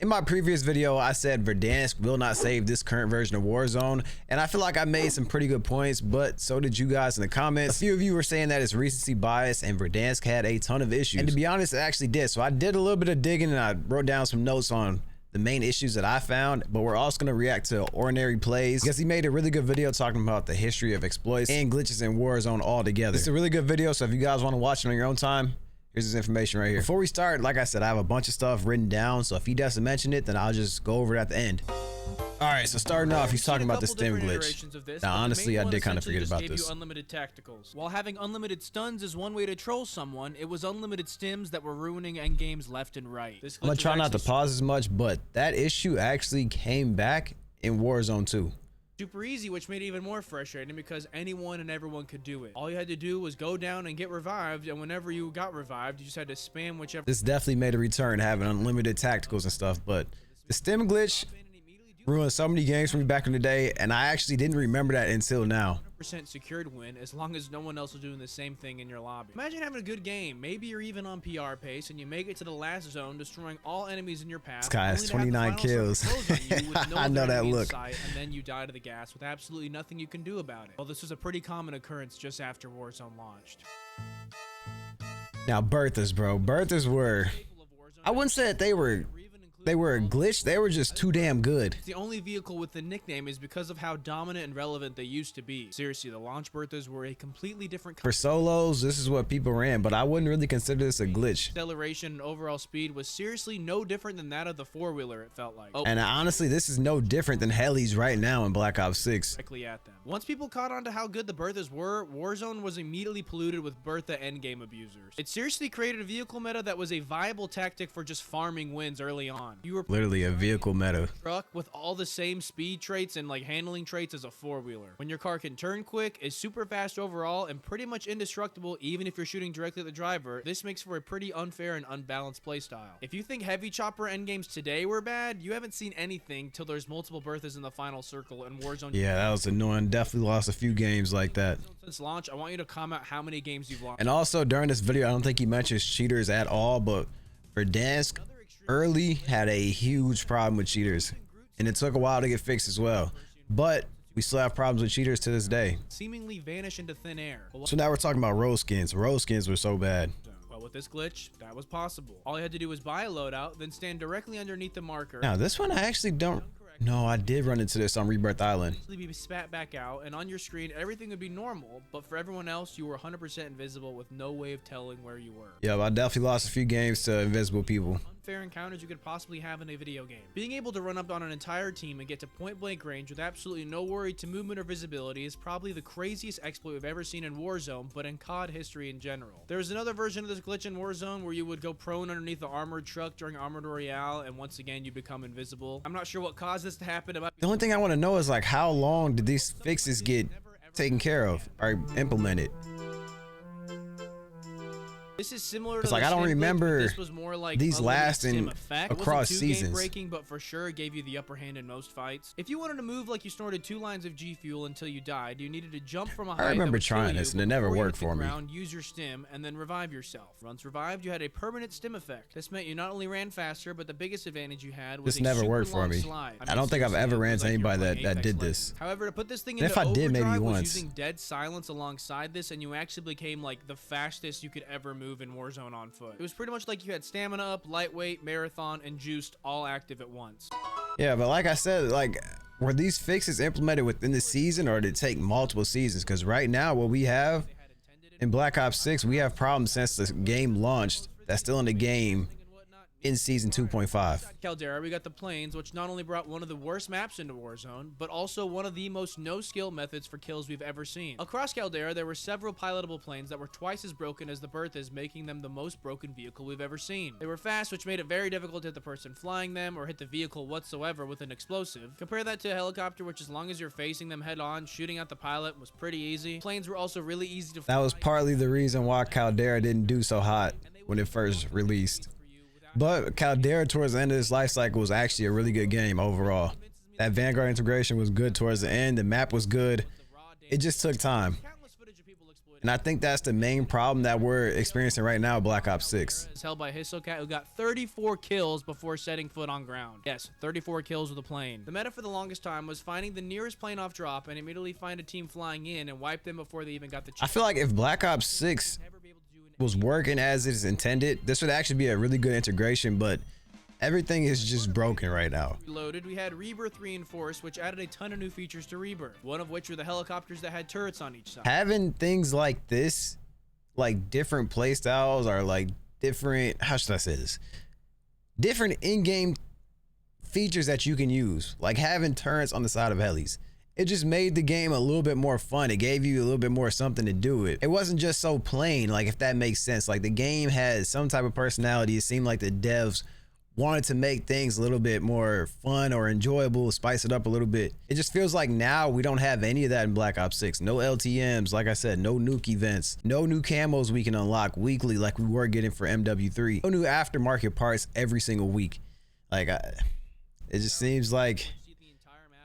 In my previous video, I said Verdansk will not save this current version of Warzone, and I feel like I made some pretty good points, but so did you guys in the comments. A few of you were saying that it's recency bias and Verdansk had a ton of issues. And to be honest, it actually did. So I did a little bit of digging and I wrote down some notes on the main issues that I found, but we're also going to react to Ordinary Plays because he made a really good video talking about the history of exploits and glitches in Warzone all together. It's a really good video, so if you guys want to watch it on your own time, here's this information right here. Before we start, like I said, I have a bunch of stuff written down, so if he doesn't mention it, then I'll just go over it at the end. All right, so starting off, he's talking about the stim glitch. Now, honestly, I did kind of forget about this. Unlimited tacticals. While having unlimited stuns is one way to troll someone, it was unlimited stims that were ruining endgames left and right. I'm gonna try not to pause as much, but that issue actually came back in Warzone 2. Super easy, which made it even more frustrating because anyone and everyone could do it. All you had to do was go down and get revived, and whenever you got revived, you just had to spam whichever. This definitely made a return, having unlimited tacticals and stuff, but the stim glitch ruined so many games for me back in the day, and I actually didn't remember that until now. 100% secured win as long as no one else is doing the same thing in your lobby. Imagine having a good game. Maybe you're even on PR pace and you make it to the last zone, destroying all enemies in your path. This guy has 29 kills. I know that look. And then you die to the gas with absolutely nothing you can do about it. Well, this was a pretty common occurrence just after Warzone launched. Now, Berthas, bro. Berthas were, I wouldn't say that they were a glitch, they were just too damn good. The only vehicle with the nickname is because of how dominant and relevant they used to be. Seriously, the launch Berthas were a completely different for solos. This is what people ran, but I wouldn't really consider this a glitch. Acceleration and overall speed was seriously no different than that of the four-wheeler, it felt like. And honestly, this is no different than helis right now in Black Ops 6. Directly at them. Once people caught on to how good the Berthas were, Warzone was immediately polluted with Bertha endgame abusers. It seriously created a vehicle meta that was a viable tactic for just farming wins early on. You were literally a vehicle meta truck with all the same speed traits and like handling traits as a four-wheeler. When your car can turn quick, is super fast overall, and pretty much indestructible even if you're shooting directly at the driver, this makes for a pretty unfair and unbalanced playstyle. If you think heavy chopper endgames today were bad, you haven't seen anything till there's multiple Berthas in the final circle and Warzone. Yeah, that was annoying. Definitely lost a few games like that. Since launch, I want you to comment how many games you've lost. And also during this video, I don't think he mentions cheaters at all, but Verdansk early had a huge problem with cheaters, and it took a while to get fixed as well, but we still have problems with cheaters to this day. Seemingly vanish into thin air. So now we're talking about rose skins. Rose skins were so bad. Well, with this glitch, that was possible. All you had to do was buy a loadout, then stand directly underneath the marker. Now this one I actually don't. No, I did run into this on Rebirth Island. Be spat back out, and on your screen everything would be normal, but for everyone else you were 100% invisible with no way of telling where you were. Yeah, I definitely lost a few games to invisible people. Unfair encounters you could possibly have in a video game. Being able to run up on an entire team and get to point blank range with absolutely no worry to movement or visibility is probably the craziest exploit we've ever seen in Warzone, but in COD history in general. There was another version of this glitch in Warzone where you would go prone underneath the armored truck during Armored Royale, and once again you become invisible. I'm not sure what caused this to happen. The only thing I want to know is like how long did these fixes get taken care of or implemented? This is similar to like I don't remember this was more like these lasting across seasons. Breaking, but for sure gave you the upper hand in most fights. If you wanted to move like you snorted 2 lines of G Fuel until you died, you needed to jump from a height. I remember trying this and it never worked for me. Use your stim and then revive yourself. Once revived, you had a permanent stim effect. This meant you not only ran faster, but the biggest advantage you had was this never worked for me. I don't think I've ever ran to anybody that did this. However, to put this thing into overdrive was using dead silence alongside this, and you actually became like the fastest you could ever move in Warzone on foot. It was pretty much like you had stamina up, lightweight, marathon, and juiced all active at once. Yeah, but like I said, like, were these fixes implemented within the season or did it take multiple seasons? Because right now what we have in Black Ops 6, we have problems since the game launched that's still in the game in season 2.5. Caldera, we got the planes, which not only brought one of the worst maps into Warzone, but also one of the most no-skill methods for kills we've ever seen. Across Caldera, there were several pilotable planes that were twice as broken as the Berthas, making them the most broken vehicle we've ever seen. They were fast, which made it very difficult to hit the person flying them or hit the vehicle whatsoever with an explosive. Compare that to a helicopter, which as long as you're facing them head-on, shooting at the pilot was pretty easy. Planes were also really easy to fly. That was partly the reason why Caldera didn't do so hot when it first released. But Caldera towards the end of its life cycle was actually a really good game overall. That Vanguard integration was good towards the end. The map was good. It just took time. And I think that's the main problem that we're experiencing right now, Black Ops 6. It's held by Hisokat, who got 34 kills before setting foot on ground. Yes, 34 kills with a plane. The meta for the longest time was finding the nearest plane off drop and immediately find a team flying in and wipe them before they even got the chance. I feel like if Black Ops 6 was working as it's intended, this would actually be a really good integration, but everything is just broken right now. Loaded, we had Rebirth Reinforced, which added a ton of new features to Rebirth, one of which were the helicopters that had turrets on each side. Having things like this, like different play styles, or like different, how should I say this, different in-game features that you can use, like having turrets on the side of helis, it just made the game a little bit more fun. It gave you a little bit more something to do with. It wasn't just so plain, like, if that makes sense. Like, the game had some type of personality. It seemed like the devs wanted to make things a little bit more fun or enjoyable, spice it up a little bit. It just feels like now we don't have any of that in Black Ops 6. No LTMs, like I said, no nuke events, no new camos we can unlock weekly like we were getting for MW3, no new aftermarket parts every single week. Like, it just seems like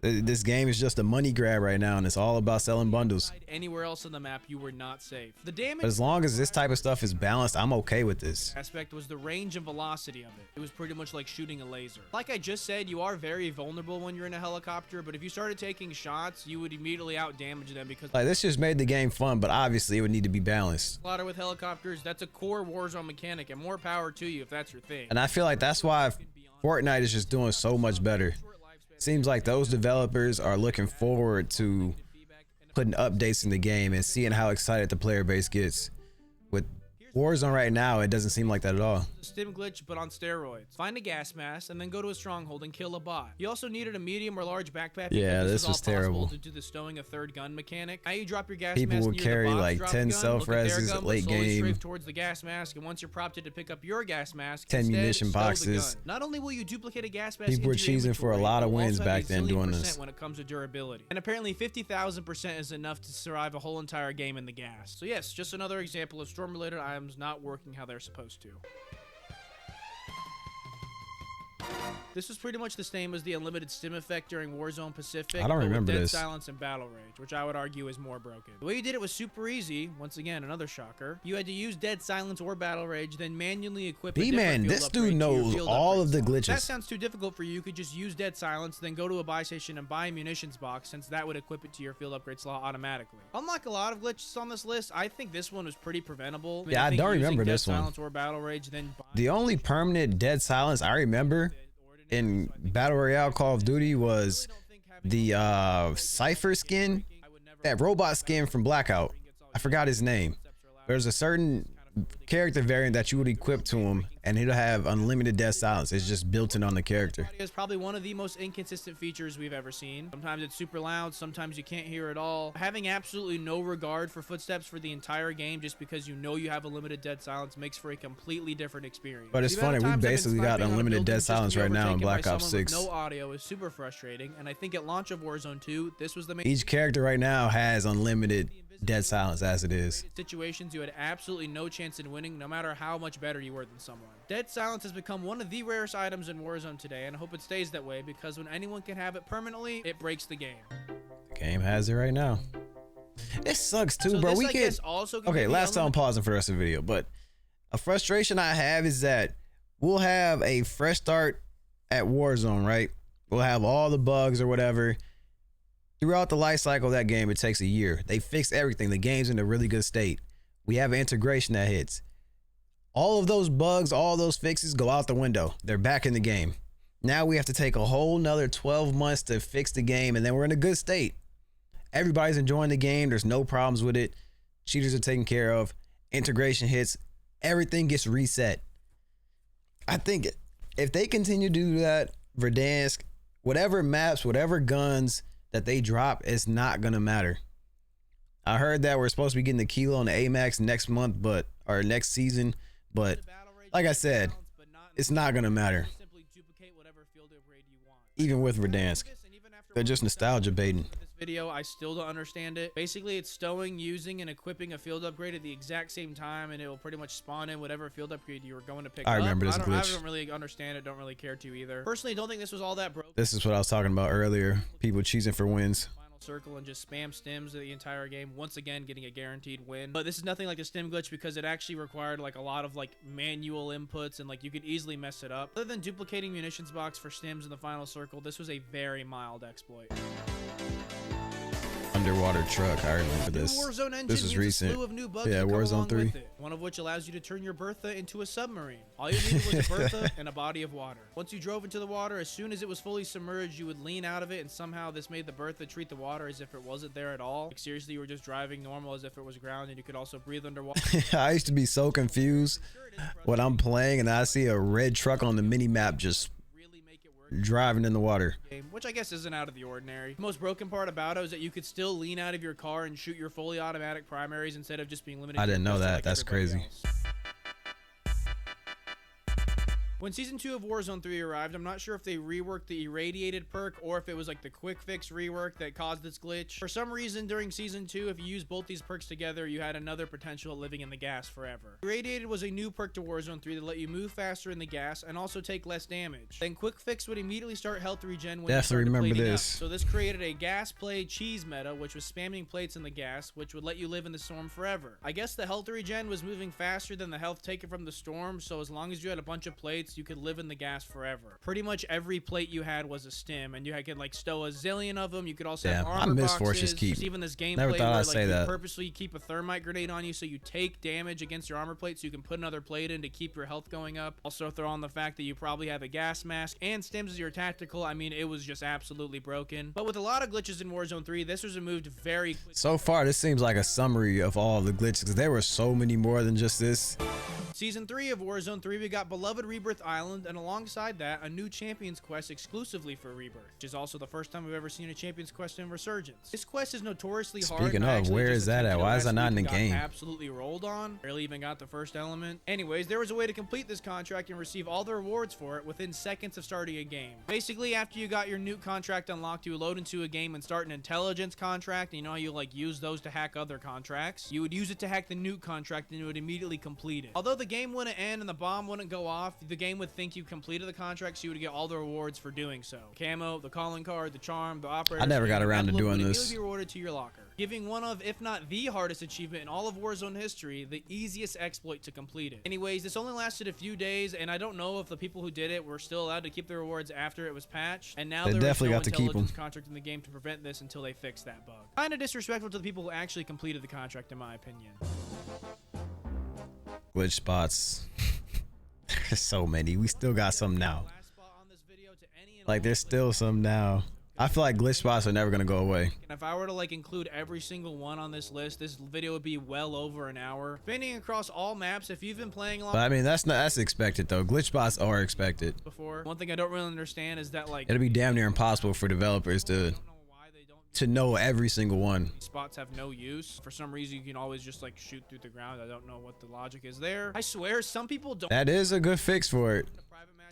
this game is just a money grab right now, and it's all about selling bundles. Anywhere else on the map, you were not safe. The damage, but as long as this type of stuff is balanced, I'm okay with this. Aspect was the range and velocity of it. It was pretty much like shooting a laser. Like I just said, you are very vulnerable when you're in a helicopter, but if you started taking shots, you would immediately out damage them because like this just made the game fun, but obviously it would need to be balanced. Slaughter with helicopters, that's a core Warzone mechanic, and more power to you if that's your thing. And I feel like that's why Fortnite is just doing so much better. Seems like those developers are looking forward to putting updates in the game and seeing how excited the player base gets. With Warzone right now, it doesn't seem like that at all. Stim glitch, but on steroids. Find a gas mask and then go to a stronghold and kill a bot. You also needed a medium or large backpack. Yeah, this was terrible. To do the stowing a third gun mechanic. Now you drop your gas People mask would near carry the box, like drop 10 gun, self-reses late game, strafe towards the gas mask, and once you're prompted to pick up your gas mask, 10 munition boxes. Not only will you duplicate a gas mask, people were cheesing for a lot of wins back then doing this. When it comes to durability, and apparently 50,000% is enough to survive a whole entire game in the gas. So yes, just another example of storm-related items not working how they're supposed to. This was pretty much the same as the unlimited stim effect during Warzone Pacific. I don't remember Dead this. Silence and Battle Rage, which I would argue is more broken. The way you did it was super easy. Once again, another shocker. You had to use Dead Silence or Battle Rage, then manually equip a different B-Man, field this upgrade dude to your knows field all of the upgrade slot. glitches. If that sounds too difficult for you, you could just use Dead Silence, then go to a buy station and buy a munitions box, since that would equip it to your field upgrade slot automatically. Unlike a lot of glitches on this list, I think this one was pretty preventable. I mean, yeah, I don't remember this one. Dead Silence or Battle Rage, then the only permanent Dead Silence I remember in Battle Royale Call of Duty was the Cypher skin, that robot skin from Blackout. I forgot his name. There's a certain character variant that you would equip to him, and it'll have unlimited Dead Silence. It's just built in on the character. It's probably one of the most inconsistent features we've ever seen. Sometimes it's super loud, sometimes you can't hear it all. Having absolutely no regard for footsteps for the entire game just because you know you have a limited Dead Silence makes for a completely different experience. But it's funny, we basically got unlimited Dead Silence right now in Black Ops 6. No audio is super frustrating, and I think at launch of Warzone 2, this was the main. Each character right now has unlimited Dead Silence as it is. Situations you had absolutely no chance in winning, no matter how much better you were than someone. Dead Silence has become one of the rarest items in Warzone today, and I hope it stays that way, because when anyone can have it permanently, it breaks the game. The game has it right now. It sucks too, so bro. This, we get okay. Last time I'm pausing for the rest of the video, but a frustration I have is that we'll have a fresh start at Warzone, right? We'll have all the bugs or whatever. Throughout the life cycle of that game, it takes a year. They fix everything. The game's in a really good state. We have an integration that hits. All of those bugs, all those fixes go out the window. They're back in the game. Now we have to take a whole nother 12 months to fix the game, and then we're in a good state. Everybody's enjoying the game. There's no problems with it. Cheaters are taken care of. Integration hits. Everything gets reset. I think if they continue to do that, Verdansk, whatever maps, whatever guns that they drop, it's not gonna matter. I heard that we're supposed to be getting the Kilo and the AMAX next month, or next season, but like I said, it's not gonna matter. Even with Verdansk, they're just nostalgia baiting. Video, I still don't understand it. Basically, it's stowing, using, and equipping a field upgrade at the exact same time, and it will pretty much spawn in whatever field upgrade you were going to pick up. I remember this glitch. I don't really understand it, don't really care to either. Personally, don't think this was all that broke. This is what I was talking about earlier. People cheesing for wins. circle and just spam stims the entire game, once again getting a guaranteed win. But this is nothing like a stim glitch because it actually required like a lot of like manual inputs, and like you could easily mess it up. Other than duplicating munitions box for stims in the final circle, this was a very mild exploit. Underwater truck, I remember this. Warzone engine This was recent. A slew of new bugs Yeah, that come Warzone along 3. with it, one of which allows you to turn your Bertha into a submarine. All you needed was a Bertha and a body of water. Once you drove into the water, as soon as it was fully submerged, you would lean out of it, and somehow this made the Bertha treat the water as if it wasn't there at all. Like seriously, you were just driving normal as if it was ground, and you could also breathe underwater. I used to be so confused when I'm playing and I see a red truck on the mini map just driving in the water. Which I guess isn't out of the ordinary. The most broken part about it is that you could still lean out of your car and shoot your fully automatic primaries instead of just being limited. I didn't know that. like That's crazy. else. When Season 2 of Warzone 3 arrived, I'm not sure if they reworked the Irradiated perk or if it was like the quick fix rework that caused this glitch. For some reason during Season 2, if you used both these perks together, you had another potential at living in the gas forever. Irradiated was a new perk to Warzone 3 that let you move faster in the gas and also take less damage. Then quick fix would immediately start health regen when Definitely you started remember plating this. up. So this created a gas play cheese meta, which was spamming plates in the gas, which would let you live in the storm forever. I guess the health regen was moving faster than the health taken from the storm, so as long as you had a bunch of plates, you could live in the gas forever. Pretty much every plate you had was a stim, and you could like stow a zillion of them. You could also have armor I miss boxes. Fortress Keep. There's even this gameplay Never thought where I'd like say you that. purposely keep a thermite grenade on you so you take damage against your armor plate so you can put another plate in to keep your health going up. Also throw on the fact that you probably have a gas mask and stims as your tactical. I mean, it was just absolutely broken. But with a lot of glitches in Warzone 3, this was removed very quickly. So far, this seems like a summary of all the glitches because there were so many more than just this. Season 3 of Warzone 3, we got Beloved Rebirth Island, and alongside that, a new Champions Quest exclusively for Rebirth, which is also the first time we've ever seen a Champions Quest in Resurgence. This quest is notoriously hard. Speaking and I of, actually where just is that at? attempted it Why is last that not in week the and got game? Absolutely rolled on. Barely even got the first element. Anyways, there was a way to complete this contract and receive all the rewards for it within seconds of starting a game. Basically, after you got your nuke contract unlocked, you would load into a game and start an intelligence contract, and you know how you like use those to hack other contracts? You would use it to hack the nuke contract and it would immediately complete it. Although the game wouldn't end and the bomb wouldn't go off, the game would think you completed the contract, so you would get all the rewards for doing so. Camo, the calling card, the charm, the operator. I never got around to doing would this. immediately be rewarded to your locker, giving one of, if not the hardest achievement in all of Warzone history, the easiest exploit to complete it. Anyways, this only lasted a few days, and I don't know if the people who did it were still allowed to keep the rewards after it was patched, and now They there definitely is no got to keep intelligence 'em. contract in the game to prevent this until they fix that bug. Kinda disrespectful to the people who actually completed the contract, in my opinion. Glitch spots. There's so many. We still got some now. Last spot on this video to any and Like, all there's glitch still some now. I feel like glitch spots are never gonna go away. And if I were to like include every single one on this list, this video would be well over an hour. Spanning across all maps, if you've been playing along But I mean, that's expected though. Glitch spots are expected. before, one thing I don't really understand is that like It'll be damn near impossible for developers I to don't know why they don't know every single one. these spots have no use. For some reason, you can always just like shoot through the ground. I don't know what the logic is there. I swear, some people don't. That is a good fix for it.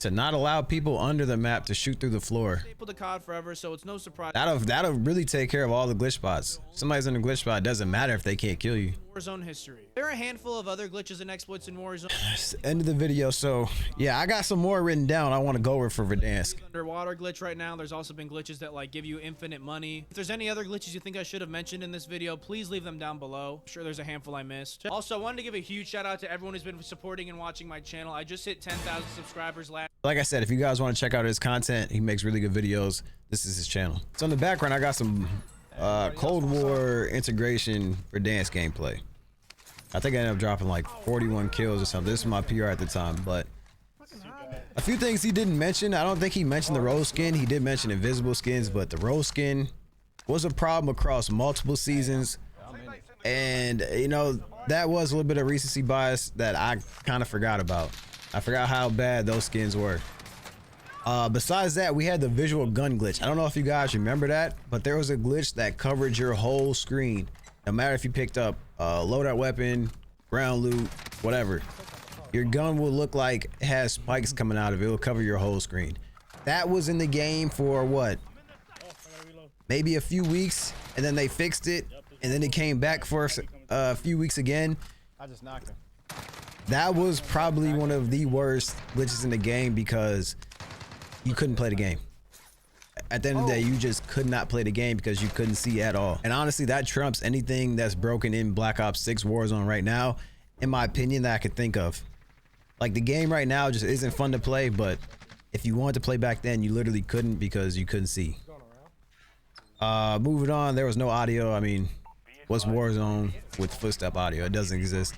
To not allow people under the map to shoot through the floor. Staple to COD forever, so it's no surprise. That'll really take care of all the glitch spots. Somebody's in a glitch spot, it doesn't matter if they can't kill you. Warzone history. There are a handful of other glitches and exploits in Warzone. That's the end of the video. So yeah, I got some more written down I want to go over for Verdansk. Underwater glitch right now. There's also been glitches that like give you infinite money. If there's any other glitches you think I should have mentioned in this video, please leave them down below. I'm sure there's a handful I missed. Also, I wanted to give a huge shout out to everyone who's been supporting and watching my channel. I just hit 10,000 subscribers last. Like I said, if you guys want to check out his content, he makes really good videos. This is his channel. So in the background, I got some Cold War integration Verdansk gameplay. I think I ended up dropping like 41 kills or something. This is my PR at the time, but a few things he didn't mention. I don't think he mentioned the rose skin. He did mention invisible skins, but the rose skin was a problem across multiple seasons. And you know, that was a little bit of recency bias that I kind of forgot about. I forgot how bad those skins were. Besides that, we had the visual gun glitch. I don't know if you guys remember that, but there was a glitch that covered your whole screen. No matter if you picked up a loadout weapon, ground loot, whatever, your gun will look like it has spikes coming out of it. It'll cover your whole screen. That was in the game for what? Maybe a few weeks, and then they fixed it, and then it came back for a few weeks again. I just knocked him. That was probably one of the worst glitches in the game because you couldn't play the game. At the end of the day, you just could not play the game because you couldn't see at all. And honestly, that trumps anything that's broken in Black Ops 6 Warzone right now, in my opinion, that I could think of. Like, the game right now just isn't fun to play, but if you wanted to play back then, you literally couldn't because you couldn't see. Moving on, there was no audio. I mean, what's Warzone with footstep audio? It doesn't exist.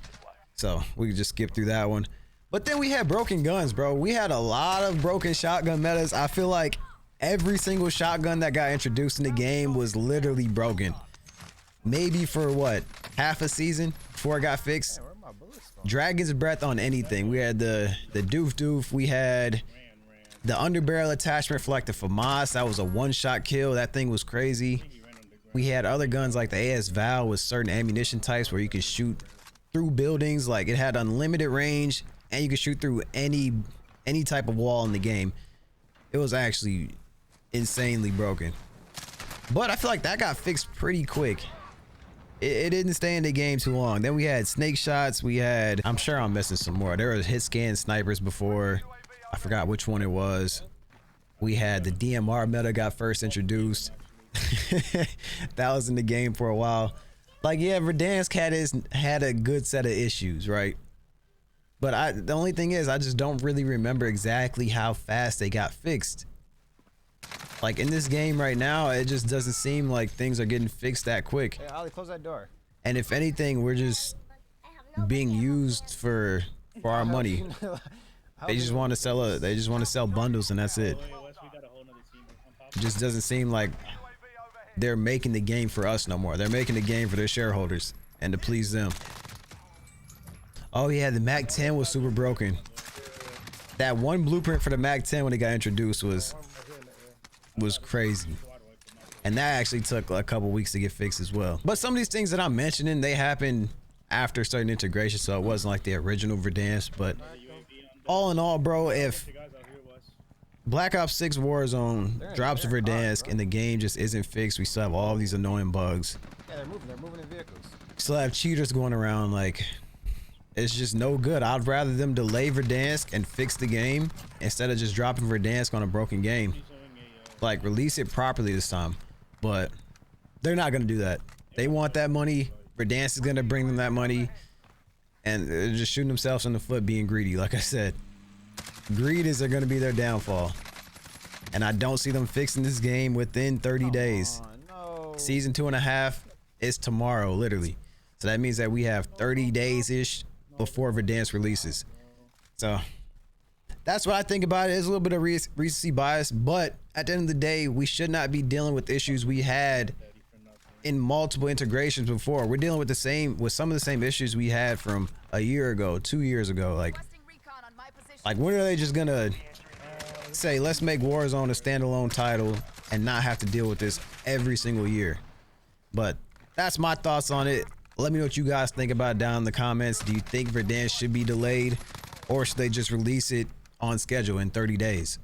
So we could just skip through that one. But then we had broken guns, bro. We had a lot of broken shotgun metas. I feel like every single shotgun that got introduced in the game was literally broken. Maybe for what, half a season before it got fixed. Dragon's Breath on anything. We had the doof doof. We had the underbarrel attachment for like the FAMAS. That was a one-shot kill. That thing was crazy. We had other guns like the AS Val with certain ammunition types where you could shoot through buildings. Like, it had unlimited range and you could shoot through any type of wall in the game. It was actually insanely broken. But I feel like that got fixed pretty quick. It didn't stay in the game too long. Then we had snake shots. We had, I'm sure I'm missing some more. There was hit scan snipers before. I forgot which one it was. We had the DMR meta got first introduced. That was in the game for a while. Like, yeah, Verdansk had a good set of issues, right? But the only thing is, I just don't really remember exactly how fast they got fixed. Like, in this game right now, it just doesn't seem like things are getting fixed that quick. Hey, Ollie, close that door. And if anything, we're just being used for our money. They just want to sell they just want to sell bundles and that's it. It just doesn't seem like they're making the game for us no more. They're making the game for their shareholders and to please them. Oh yeah, the Mac 10 was super broken. That one blueprint for the Mac 10 when it got introduced was crazy. And that actually took a couple weeks to get fixed as well. But some of these things that I'm mentioning, they happened after certain integration, so it wasn't like the original Verdansk. But all in all, bro, if Black Ops 6 Warzone drops Verdansk and the game just isn't fixed, we still have all these annoying bugs. Yeah, they're moving in vehicles. We still have cheaters going around. Like, it's just no good. I'd rather them delay Verdansk and fix the game instead of just dropping Verdansk on a broken game. Like, release it properly this time. But they're not gonna do that. They want that money. Verdansk is gonna bring them that money, and they're just shooting themselves in the foot being greedy. Like I said, greed is gonna be their downfall, and I don't see them fixing this game within 30 days. No. Season 2.5 is tomorrow, literally. So that means that we have 30 days ish before Verdansk releases. So that's what I think about it. It's a little bit of recency bias, but at the end of the day, we should not be dealing with issues we had in multiple integrations before. We're dealing with some of the same issues we had from a year ago, 2 years ago. Like when are they just gonna say, let's make Warzone a standalone title and not have to deal with this every single year? But that's my thoughts on it. Let me know what you guys think about it down in the comments. Do you think Verdansk should be delayed, or should they just release it on schedule in 30 days?